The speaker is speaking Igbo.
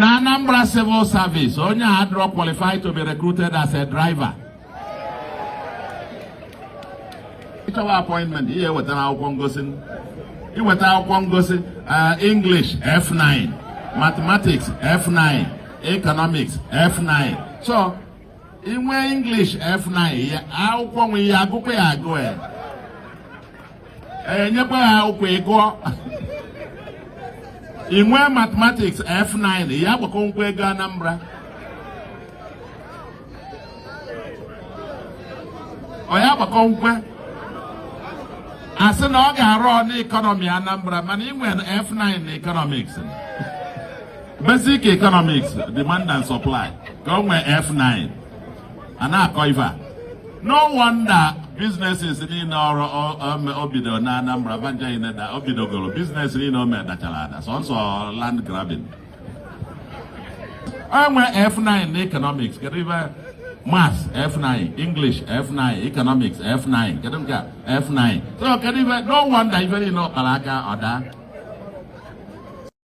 Anambra Civil Service, only had qualified to be recruited as a driver. It's our appointment here with our Congosin. You with our Congosin, English F9, mathematics F9, economics F9. So, in English F9, how come we are going? In mathematics F9, you have a conquer Anambra. I have a conquer. As an organ economy Anambra, man, you went F9 economics. Basic economics, demand and supply. Go with F9. And I coiva. No wonder businesses in Obido na Anambra Banja in the Obido Golo. Business in Omeda so also land grabbing. I went F9 economics, maths F9, English F9, economics F9, F9. So no wonder even you know Palaka or that.